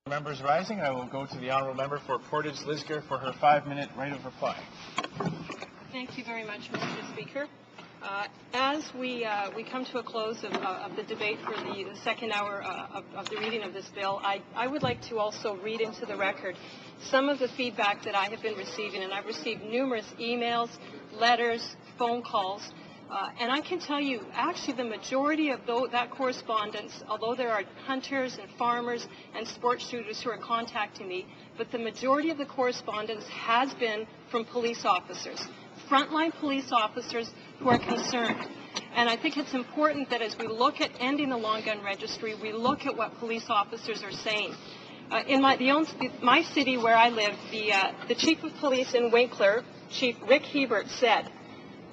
Members rising, I will go to the Honourable Member for Portage-Lisgar for her 5-minute right of reply. Thank you very much, Mr. Speaker. As we come to a close of the debate for the second hour of the reading of this bill, I would like to also read into the record some of the feedback that I have been receiving, and I've received numerous emails, letters, phone calls, and I can tell you, actually, the majority of that correspondence, although there are hunters and farmers and sports shooters who are contacting me, but the majority of the correspondence has been from police officers, frontline police officers who are concerned. And I think it's important that as we look at ending the long gun registry, we look at what police officers are saying. In my city where I live, the chief of police in Winkler, Chief Rick Hebert, said,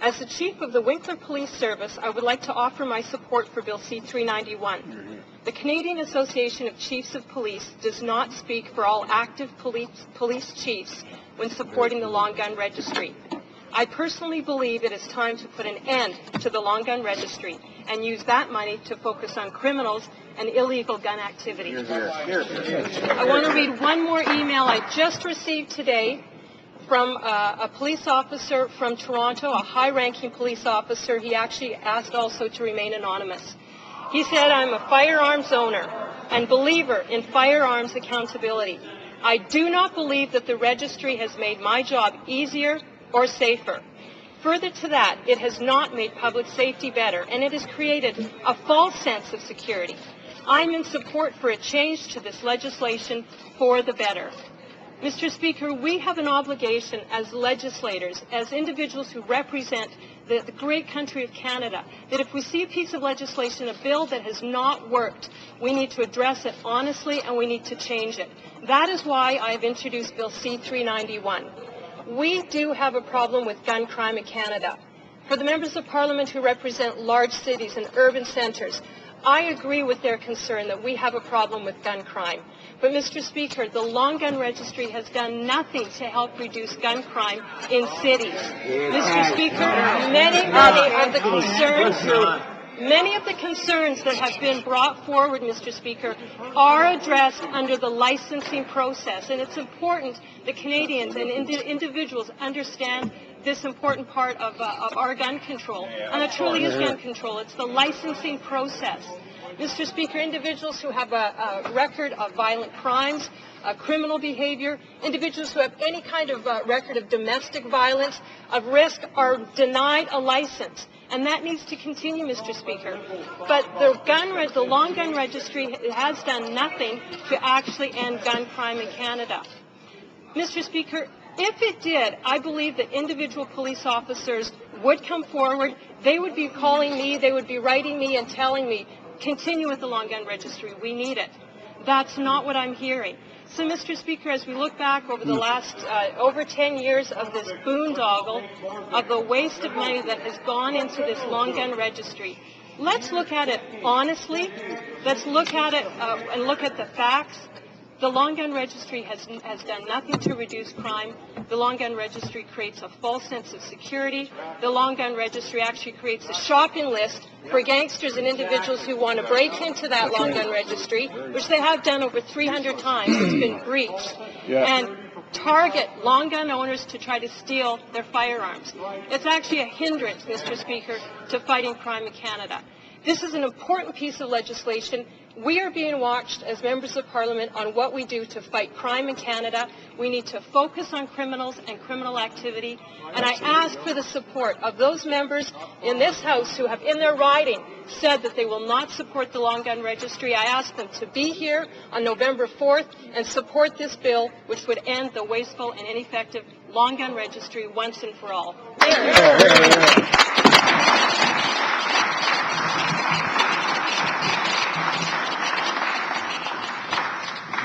"As the chief of the Winkler Police Service, I would like to offer my support for Bill C-391. The Canadian Association of Chiefs of Police does not speak for all active police chiefs when supporting the long gun registry. I personally believe it is time to put an end to the long gun registry and use that money to focus on criminals and illegal gun activity." I want to read one more email I just received today from a police officer from Toronto, a high-ranking police officer. He actually asked also to remain anonymous. He said, "I'm a firearms owner and believer in firearms accountability. I do not believe that the registry has made my job easier or safer. Further to that, it has not made public safety better, and it has created a false sense of security. I'm in support for a change to this legislation for the better." Mr. Speaker, we have an obligation as legislators, as individuals who represent the great country of Canada, that if we see a piece of legislation, a bill that has not worked, we need to address it honestly and we need to change it. That is why I have introduced Bill C-391. We do have a problem with gun crime in Canada. For the members of Parliament who represent large cities and urban centres, I agree with their concern that we have a problem with gun crime. But, Mr. Speaker, the long gun registry has done nothing to help reduce gun crime in cities. Mr. Speaker, many of the concerns that have been brought forward, Mr. Speaker, are addressed under the licensing process. And it's important that Canadians and individuals understand this important part of our gun control. And it truly is gun control. It's the licensing process. Mr. Speaker, individuals who have a record of violent crimes, criminal behavior, individuals who have any kind of record of domestic violence, of risk, are denied a license. And that needs to continue, Mr. Speaker. But the long gun registry has done nothing to actually end gun crime in Canada. Mr. Speaker, if it did, I believe that individual police officers would come forward. They would be calling me, they would be writing me and telling me, "Continue with the long gun registry, we need it." That's not what I'm hearing. So, Mr. Speaker, as we look back over the last over 10 years of this boondoggle, of the waste of money that has gone into this long gun registry, let's look at it honestly. Let's look at it and look at the facts. The long gun registry has done nothing to reduce crime. The long gun registry creates a false sense of security. The long gun registry actually creates a shopping list for gangsters and individuals who want to break into that long gun registry, which they have done over 300 times. It's been breached. And target long gun owners to try to steal their firearms. It's actually a hindrance, Mr. Speaker, to fighting crime in Canada. This is an important piece of legislation. We are being watched as members of Parliament on what we do to fight crime in Canada. We need to focus on criminals and criminal activity. And I ask for the support of those members in this House who have in their riding said that they will not support the long gun registry. I ask them to be here on November 4th and support this bill, which would end the wasteful and ineffective long gun registry once and for all.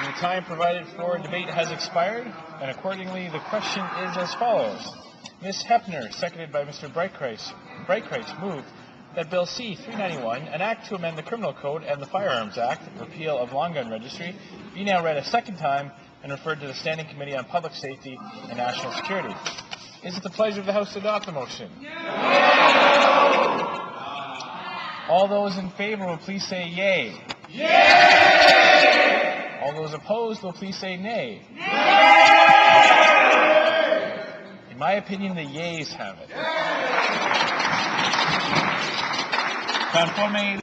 The time provided for debate has expired, and accordingly the question is as follows. Ms. Hoeppner, seconded by Mr. Breitkreis, moved that Bill C-391, an act to amend the Criminal Code and the Firearms Act, repeal of long gun registry, be now read a second time and referred to the Standing Committee on Public Safety and National Security. Is it the pleasure of the House to adopt the motion? All those in favor will please say yay. Yay! All those opposed will please say nay. In my opinion, the yeas have it. Conforme